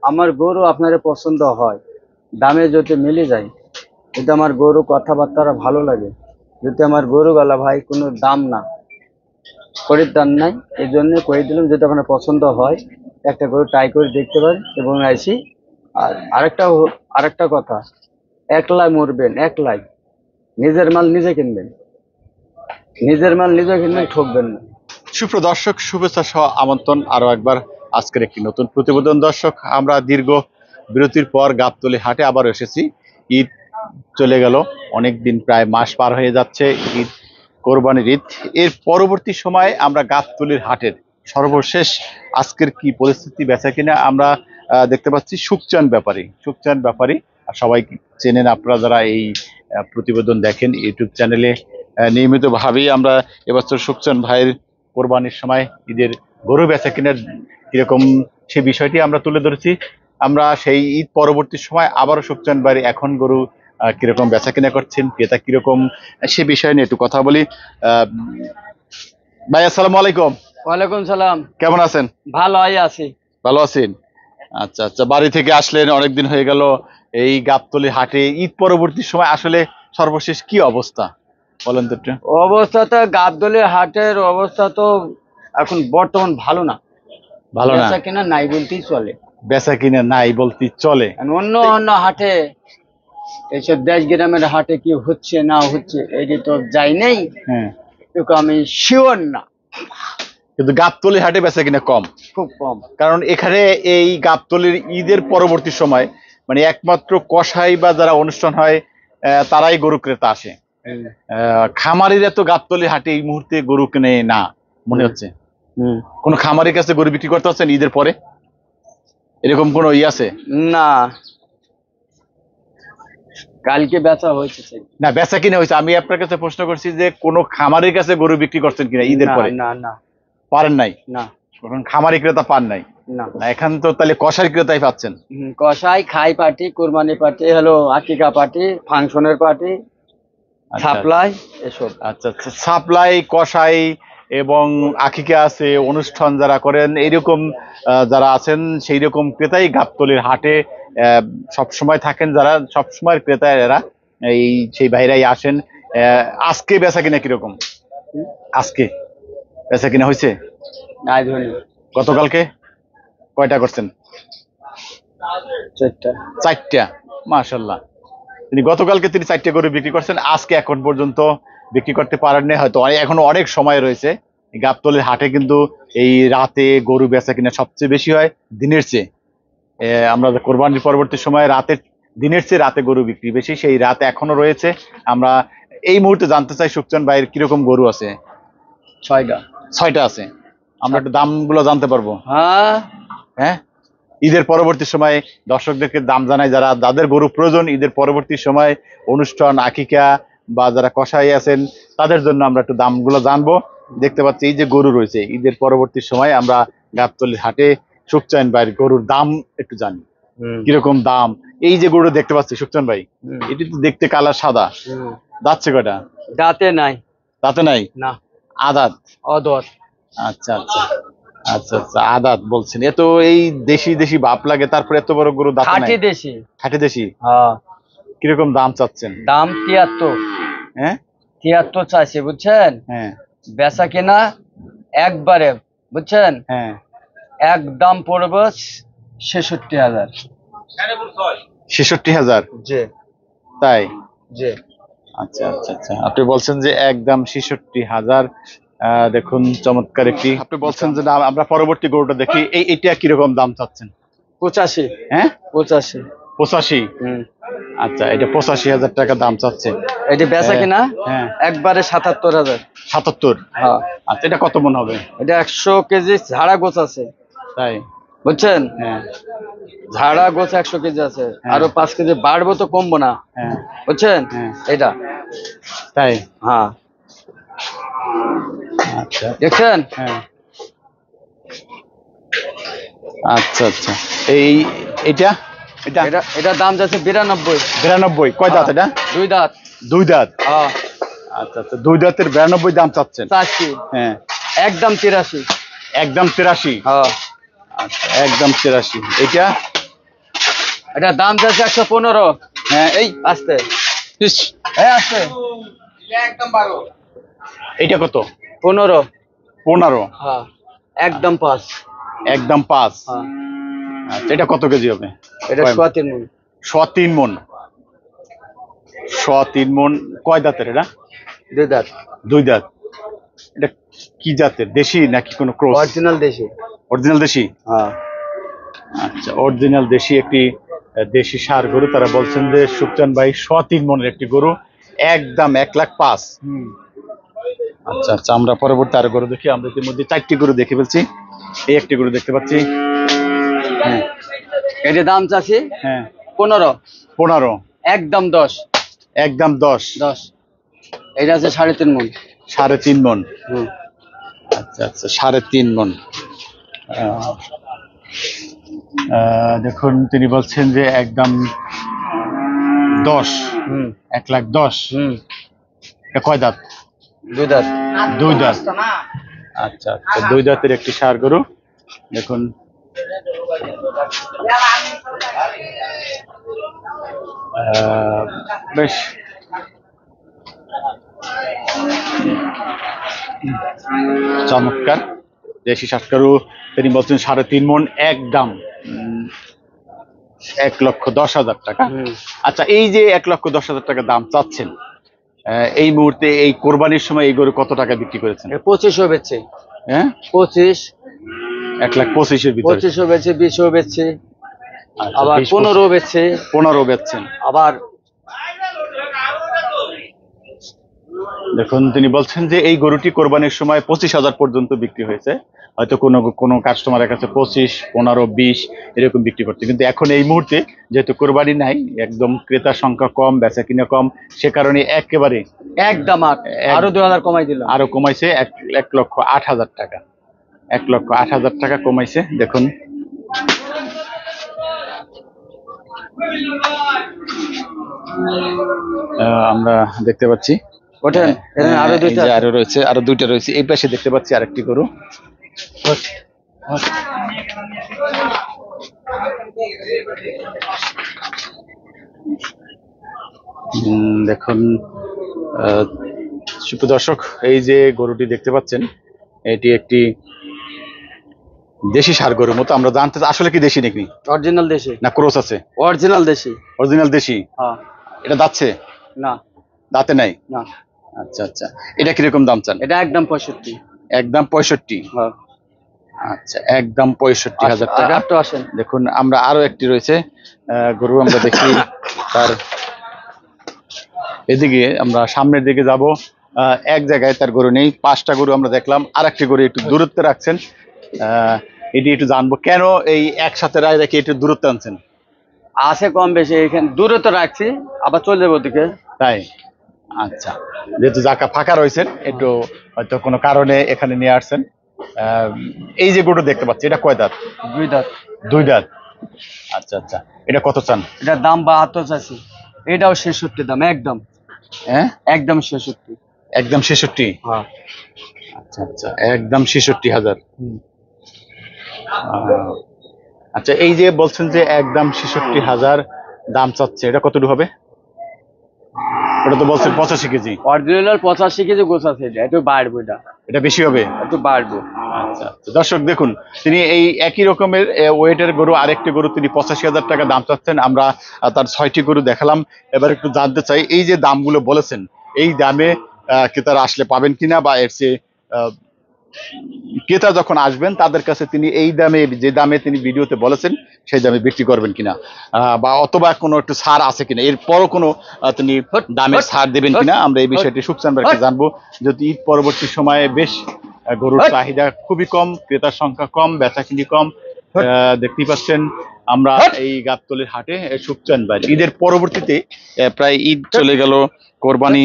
আমার গরু আপনার পছন্দ হয়, দামে যদি মিলে যায়, যদি আমার গরু কথাবার্তা ভালো লাগে, যদি আমার গরু গলা ভাই কোনো দাম না খরিদ্দার নাই, এই জন্য করে দিলাম। যদি আপনার পছন্দ হয় একটা গরু ট্রাই করে দেখতে পারেন এবং আইসি। আর আরেকটা কথা, একলাই মরবেন, একলাই নিজের মাল নিজে কিনবেন, নিজের মাল নিজে কিনবেন, ঠকবেন না। সুপ্রিয় দর্শক, শুভেচ্ছা সহ আমন্ত্রণ আরো একবার আজকের একটি নতুন প্রতিবেদন। দর্শক, আমরা দীর্ঘ বিরতির পর গাবতলী হাটে আবার এসেছি। ঈদ চলে গেল, অনেক দিন, প্রায় মাস পার হয়ে যাচ্ছে ঈদ, কোরবানির ঈদ। এর পরবর্তী সময় আমরা গাবতলীর হাটের সর্বশেষ আজকের কি পরিস্থিতি, বেচা কিনা আমরা দেখতে পাচ্ছি। সুখচান ব্যাপারী আর সবাই চেনেন আপনারা যারা এই প্রতিবেদন দেখেন ইউটিউব চ্যানেলে নিয়মিত ভাবেই। আমরা এবছর সুখচান ভাইয়ের কোরবানির সময় ঈদের গরু বেচা কেনার কিরকম সে বিষয়টি আমরা তুলে ধরেছি। আমরা সেই ঈদ পরবর্তী সময় আবারও সুখচান ভাইয়ের এখন গরু কিরকম বেচা কিনা করছেন, ক্রেতা কিরকম, সে বিষয় নিয়ে একটু কথা বলি। ভাই আসসালামু আলাইকুম। ওয়ালাইকুম সালাম। কেমন আছেন? ভালো আছি। ভালো আছেন? আচ্ছা আচ্ছা, বাড়ি থেকে আসলেন, অনেকদিন হয়ে গেল। এই গাবতলী হাটে ঈদ পরবর্তী সময় আসলে সর্বশেষ কি অবস্থা বলেন তো একটু। অবস্থাটা গাবতলী হাটের অবস্থা তো এখন বর্তমান ভালো না, ভালো না, বেচা কিনা নাই বলতেই চলে। বেচা কিনা নাই বলতেই চলে। অন্য অন্য হাটে, এইসব দেশ গ্রামের হাটে কি হচ্ছে না হচ্ছে এটি তো যাই নেই, হ্যাঁ, কিন্তু আমি শিওর না। কিন্তু গাবতলী হাটে বেচা কিনা কম, খুব কম। কারণ এখানে এই গাবতলীর ঈদের পরবর্তী সময় মানে একমাত্র কসাই বা যারা অনুষ্ঠান হয় তারাই গরু ক্রেতা আসে। খামারিরা তো গাবতলী হাটে এই মুহূর্তে গরু কিনে না মনে হচ্ছে। কোন খামারের কাছে গরু বিক্রি করতে হচ্ছেন ঈদের পরে, এরকম কোন আছে? না, কালকে বেচা হয়েছে না, বেচা কিনা হয়েছে। আমি আপনার কাছে প্রশ্ন করছি যে কোন খামারের কাছে গরু বিক্রি করছেন কিনা ঈদের পরে। না না, পারেন নাই? না, এখন খামারি ক্রেতা পান নাই না। এখন তো তাহলে কসাই ক্রেতাই পাচ্ছেন। কসাই, খাই পার্টি, কোরবানি পার্টি, হলো আকিকা পার্টি, ফাংশনের পার্টি, সাপ্লাই, এসব। আচ্ছা আচ্ছা, সাপ্লাই, কসাই এবং আকিকা আছে, অনুষ্ঠান যারা করেন এইরকম যারা আছেন সেই রকম ক্রেতাই গাবতলীর হাটে সবসময় থাকেন, যারা সবসময় ক্রেতা এরা, এই সেই ভাইরাই আসেন। আজকে বেচা কিনা কিরকম? আজকে বেচা কিনা হয়েছে? নাই ধরি। গতকালকে কয়টা করছেন? চারটা। মাশাআল্লাহ, তিনি গতকালকে তিনি 4টে গরু বিক্রি করছেন। আজকে এখন পর্যন্ত বিক্রি করতে পারেননি, হয়তো এখনো অনেক সময় রয়েছে। গাবতলীর হাটে কিন্তু এই রাতে গরু বেচা কিনা সবচেয়ে বেশি হয় দিনের চেয়ে। আমরা কোরবানির পরবর্তী সময় দিনের চেয়ে রাতে গরু বিক্রি বেশি, সেই রাত এখনো রয়েছে। আমরা এই মুহূর্তে জানতে চাই সুখচান ভাইয়ের কিরকম গরু আছে। 6টা আছে। আমরা একটু দামগুলো জানতে পারবো? হ্যাঁ, ঈদের পরবর্তী সময় দর্শকদেরকে দাম জানাই, যাদের গরু প্রয়োজন ঈদের পরবর্তী সময় অনুষ্ঠান, আকিকা বা যারা কসাই আছেন তাদের জন্য আমরা একটু দামগুলো জানবো। দেখতে পাচ্ছি এই যে গরু রয়েছে, ঈদের পরবর্তী সময় আমরা গাবতলীর হাটে সুখচান ভাইয়ের গরুর দাম একটু জানি কিরকম দাম। এই যে গরু দেখতে পাচ্ছি সুখচান ভাই, এটি তো দেখতে কালার সাদা, দাঁতছে কয়টা? দাঁতে নাই। দাঁতে নাই না, আদাত? অদর। আচ্ছা আচ্ছা আচ্ছা আচ্ছা, আদাত বলছেন। এত এই দেশি দেশি ভাব লাগে, তারপরে এত বড় গরু দাঁত নাই? খাঁটি দেশি। খাঁটি দেশি। হ্যাঁ। কিরকম দাম চাচ্ছেন? দাম 73। হ্যাঁ, 73 চাইছে, বুঝছেন? হ্যাঁ। বেচা কেনা একবারে, বুঝছেন? হ্যাঁ, একদম পড়বে 66,000। 66,000? জি। তাই? জি। আচ্ছা আচ্ছা আচ্ছা, আপনি বলছেন যে একদম 66,000। দেখুন চমৎকার একটি। আপনি বলছেন যে আমরা পরবর্তী গরুটা দেখি। এইটা কিরকম দাম চাচ্ছেন? 85। হ্যাঁ, 85। 85? আচ্ছা, এটা 85,000 টাকা দাম চাচ্ছে। এটা বেচা কিনা হ্যাঁ একবারে 77,000। 77? হ্যাঁ। আচ্ছা, এটা কত মন হবে? এটা 100 কেজি ঝাড়া গোছ আছে। তাই? বুঝছেন? হ্যাঁ, ঝাড়া গোছ 100 কেজি আছে, আরো 5 কেজি বাড়বো তো কমবো না। হ্যাঁ, বুঝছেন? এটা। তাই? হ্যাঁ। আচ্ছা, দেখছেন? হ্যাঁ। আচ্ছা আচ্ছা, এটা এটা এটা এটা দাম যাচ্ছে 92। 92? কয় দাঁত এটা? 2 দাঁত। 2 দাঁত? হ্যাঁ। আচ্ছা আচ্ছা, 2 দাঁতের 92 দাম চাচ্ছেন? চাচ্ছি। হ্যাঁ, একদম 83। একদম 83? হ্যাঁ। আচ্ছা, একদম 83। এটা এটা দাম যাচ্ছে 115। হ্যাঁ এই আসতে ইস, আসতে এইটা কত? 15। 15। হ্যাঁ একদম 5। একদম 5। হ্যাঁ আচ্ছা এটা কত কেজি হবে? এটা 3 মণ। 3 মণ। 3 মণ। কয় দাঁতের এটা? 2 দাঁত। 2 দাঁত। এটা কি জাতের, দেশি নাকি কোনো ক্রস? অরিজিনাল দেশি। অরিজিনাল দেশি। হ্যাঁ আচ্ছা অরিজিনাল দেশি একটি দেশি ষাঁড় গরু। তারা বলছেন যে সুখচান ভাই 3 মণের একটি গরু, একদম 1,05,000। আচ্ছা আচ্ছা, আমরা পরবর্তী আরো গরু দেখি। আমরা ইতিমধ্যে 4টি গরু দেখে ফেলছি। এই একটি গরু দেখতে পাচ্ছি। হ্যাঁ এটার দাম চাচ্ছি হ্যাঁ 15। 15। একদম 10। একদম 10। 10। এটা আছে 3.5 মণ। 3.5 মণ। আচ্ছা আচ্ছা 3.5 মণ। দেখুন তিনি বলছেন যে একদম 10। 1,10,000। এটা কয় দাঁত? 2 দাঁত। 2 দাঁত। আচ্ছা আচ্ছা 2 দাঁতের একটি ষাঁড় গরু। দেখুন বেশ চমৎকার দেশি ষাঁড় গরু। তিনি বলছেন 3.5 মণ, একদম 1,10,000 টাকা। আচ্ছা এই যে 1,10,000 টাকা দাম চাচ্ছেন, এই মুহূর্তে এই কোরবানির সময় এই গরু কত টাকা বিক্রি করেছেন? 25 বেচছে। হ্যাঁ 25। 1,25,000 ভিতরে। 25 বেচছে, 20 বেচছে, আচ্ছা, আবার 20, 15 বেচছে, 15 বেচছেন। আবার দেখুন তিনি বলছেন যে এই গরুটি কোরবানির সময় 25,000 পর্যন্ত বিক্রি হয়েছে। হয়তো কোনো কোনো কাস্টমারের কাছে 25, 15, 20 এরকম বিক্রি করছে, কিন্তু এখন এই মুহূর্তে যেহেতু কোরবানি নাই, একদম ক্রেতার সংখ্যা কম, বেচা কিনা কম, সে কারণে একেবারে একদম আরো 2000 কমাই দিল। আরো কমাইছে 1,08,000 টাকা। 1,08,000 টাকা কমাইছে। দেখুন আমরা দেখতে পাচ্ছি ওঠেন, আরো এই দুইটা যে আরো রয়েছে, আরো 2টা রয়েছে। এই পাশে দেখতে পাচ্ছি আরেকটি গরু। দেখুন সুপ্রদর্শক, এই যে গরুটি দেখতে পাচ্ছেন এটি একটি দেশি ষাঁড় গরুর মতো। আমরা জানতে আসলে কি দেশি নাকি অরিজিনাল দেশি না ক্রস আছে? অরিজিনাল দেশি। অরিজিনাল দেশি। হ্যাঁ। এটা দাঁতছে? না দাঁতে নাই। না। আচ্ছা আচ্ছা, এটা কিরকম দাম চান? এটা একদম 65। একদম 65। হ্যাঁ আচ্ছা একদম 65,000 টাকা। তো আসেন দেখুন আমরা আরো একটি রয়েছে গরু, আমরা দেখি তার এদিকে আমরা সামনের দিকে যাব। এক জায়গায় তার গরু নেই, 5টা গরু আমরা দেখলাম। আর একটি গরু একটু দূরত্বে রাখছেন, এটি একটু জানবো কেন এই একসাথে রায় রেখে একটু দূরত্বে আনছেন? আছে কম বেশি, এখানে দূরে তো রাখছি, আবার চলে যাবো ওদিকে। তাই? আচ্ছা, যেহেতু জায়গা ফাঁকা রয়েছেন একটু হয়তো কোনো কারণে এখানে নিয়ে আসছেন। এই যে গরু দেখতে পাচ্ছি, এটা কয় দাঁত? 2 দাঁত। 2 দাঁত। আচ্ছা আচ্ছা, এটা কত চান? এটার দাম 72 চাচ্ছি। এটাও 66 দাম একদম। হ্যাঁ একদম 66। একদম 66। হ্যাঁ আচ্ছা আচ্ছা একদম 66,000। আচ্ছা এই যে বলছেন যে একদম 66,000 দাম চাচ্ছে, এটা কতটুকু হবে? ওটা তো বলছেন 85 কেজি। অরিজিনাল 85 কেজি গোছ আছে, এটা একটু বাড়বো, এটা বেশি হবে? একটু বাড়বো। আচ্ছা আচ্ছা, দর্শক দেখুন তিনি এই একই রকমের ওয়েটের গরু আরেকটি গরু তিনি 85,000 টাকা দাম চাচ্ছেন। আমরা তার 6টি গরু দেখালাম। এবার একটু জানতে চাই এই যে দামগুলো বলেছেন, এই দামে ক্রেতারা আসলে পাবেন কিনা, বা এর চেয়ে ক্রেতা যখন আসবেন তাদের কাছে তিনি এই দামে, যে দামে তিনি ভিডিওতে বলেছেন সেই দামে বিক্রি করবেন কিনা, বা অথবা কোনো একটু ছাড় আছে কিনা, এরপরও কোনো তিনি দামের ছাড় দেবেন কিনা, আমরা এই বিষয়টি সুখচান ভাইকে জানবো। যদি ঈদ পরবর্তী সময়ে বেশ গরুর চাহিদা খুবই কম, ক্রেতার সংখ্যা কম, বেচাকিনি কম, দেখতেই পাচ্ছেন আমরা এই গাবতলীর হাটে সুখচান ভাই ঈদের পরবর্তীতে প্রায় ঈদ চলে গেল, কোরবানি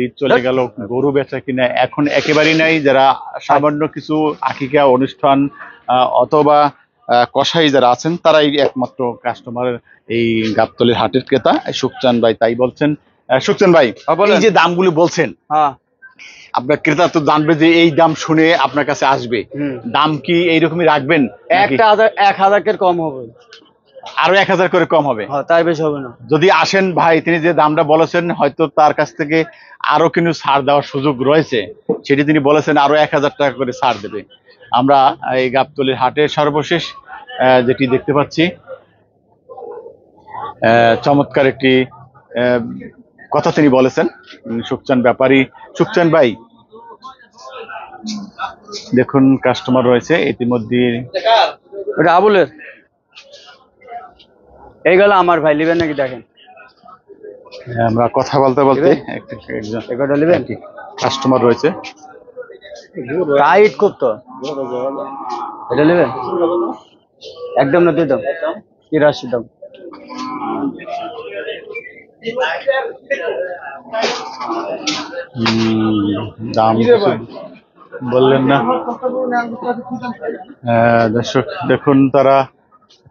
ঈদ চলে গেল, গরু বেচা কিনা এখন একেবারেই নাই। যারা সামান্য কিছু আকিকা অনুষ্ঠান অথবা কসাই যারা আছেন তারাই একমাত্র কাস্টমার এই গাবতলীর হাটের ক্রেতা সুখচান ভাই। তাই বলছেন সুখচান ভাই, এই যে দামগুলো বলছেন, আপনার ক্রেতা তো জানবে যে এই দাম শুনে আপনার কাছে আসবে, দাম কি এইরকমই রাখবেন? 1,000 কম হবে। আরো 1000 করে কম হবে। হ্যাঁ, তার বেশি হবে না। যদি আসেন ভাই, তিনি যে দামটা বলেছেন হয়তো তার কাছ থেকে আরো কিন্তু ছাড় দেওয়ার সুযোগ রয়েছে, সেটি তিনি বলেছেন আরো 1000 টাকা করে ছাড় দেবে। আমরা এই গাবতলীর হাটের সর্বশেষ যেটি দেখতে পাচ্ছি, চমৎকার একটি কথা তিনি বলেছেন। সুখচান ব্যাপারী, সুখচান ভাই, দেখুন কাস্টমার রয়েছে ইতিমধ্যে। ওটা আবুলের, এইগুলো আমার ভাই নেবেন নাকি দেখেন। আমরা কথা বলতে বলতে একজন এগুলো নেবেন, কাস্টমার রয়েছে। টাইট খুব তো, এটা নেবেন একদম না, দিয়ে দাম 83 দাম। দাম কিছু বললেন না। দর্শক দেখুন, তারা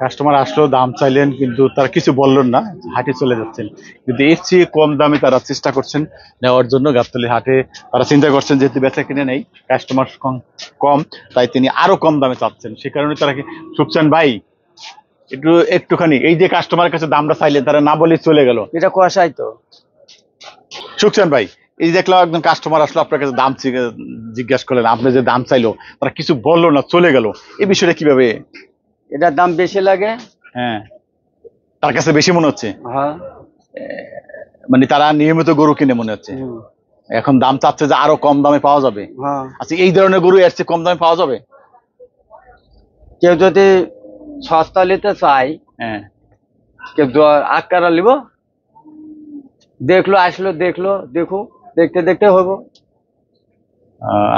কাস্টমার আসলেও দাম চাইলেন কিন্তু তারা কিছু বললেন না, হাটে চলে যাচ্ছেন। কিন্তু এর চেয়ে কম দামে তারা চেষ্টা করছেন নেওয়ার জন্য। গাবতলী হাটে তারা চিন্তা করছেন যেহেতু বেচা কিনে নেই, কাস্টমার কম, তাই তিনি আরো কম দামে চাচ্ছেন। সে কারণে তারা সুখচান ভাই একটুখানি এই যে কাস্টমারের কাছে দামটা চাইলেন, তারা না বলে চলে গেল। এটা কুয়াশাই তো। সুখচান ভাই, এই দেখলাম একজন কাস্টমার আসলো আপনার কাছে দাম জিজ্ঞাসা করলেন, আপনি যে দাম চাইলো তারা কিছু বললো না, চলে গেল, এই বিষয়টা কিভাবে? এটার দাম বেশি লাগে। হ্যাঁ, তার কাছে বেশি মনে হচ্ছে। হ্যাঁ, মানে তারা নিয়মিত গরু কিনে মনে হচ্ছে, এখন দাম চাচ্ছে যে আরো কম দামে পাওয়া যাবে। হ্যাঁ, আচ্ছা, এই ধরনের গরু এর চেয়ে কম দামে পাওয়া যাবে? কেউ যদি সস্তা নিতে চাই, হ্যাঁ, কেউ আকারা নিব, দেখলো আসলো, দেখো দেখতে দেখতে হইব।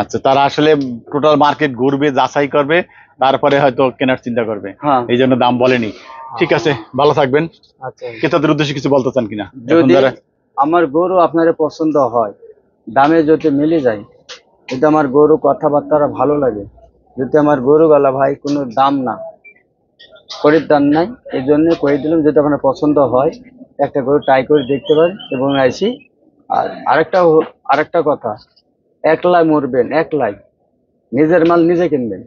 আচ্ছা, তারা আসলে টোটাল মার্কেট ঘুরবে, যাচাই করবে, তারপরে হয়তো কেনার চিন্তা করবে। হ্যাঁ, এই জন্য দাম বলেনি। ঠিক আছে, ভালো থাকবেন। আচ্ছা, ক্রেতাদের উদ্দেশ্যে কিছু বলতে চান কিনা? যদি আমার গরু আপনার পছন্দ হয়, দামে যদি মিলে যায়, যদি আমার গরু কথাবার্তা ভালো লাগে, যদি আমার গরু গলা ভাই কোনো দাম না, খরিদ্দার নাই, এই জন্য কয়ে দিলাম যদি আপনার পছন্দ হয় একটা গরু ট্রাই করে দেখতে পারেন এবং আইসি। আর আরেকটা কথা, একলাই মরবেন, একলাই নিজের মাল নিজে কিনবেন,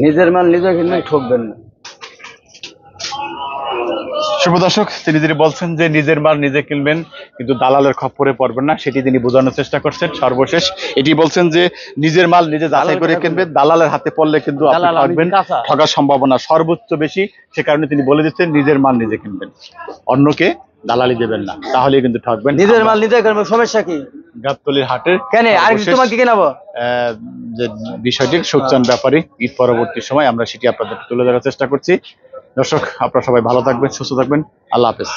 নিজের মাল নিজে কিনবেন, ঠকবেন না। শুভ দর্শক, তিনি বলছেন যে নিজের মাল নিজে কিনবেন, কিন্তু দালালের খপ্পরে পড়বেন না, সেটি তিনি বোঝানোর চেষ্টা করছেন। সর্বশেষ এটি বলছেন যে নিজের মাল নিজে যাচাই করে কিনবেন, দালালের হাতে পড়লে কিন্তু আপনি ঠকবেন, ঠকার সম্ভাবনা সর্বোচ্চ বেশি। সে কারণে তিনি বলে দিচ্ছেন নিজের মাল নিজে কিনবেন, অন্যকে দালালি দেবেন না, তাহলে কিন্তু ঠকবেন। নিজের মাল নিজে কিনবেন, সমস্যা কি? গাবতলীর হাটের কেন আর তোমাকে কেনাবো যে বিষয়টি সুখচান ব্যাপারী, ঈদ পরবর্তী সময় আমরা সেটি আপনাদের তুলে ধরার চেষ্টা করছি। দর্শক, আপনারা সবাই ভালো থাকবেন, সুস্থ থাকবেন, আল্লাহ হাফেজ।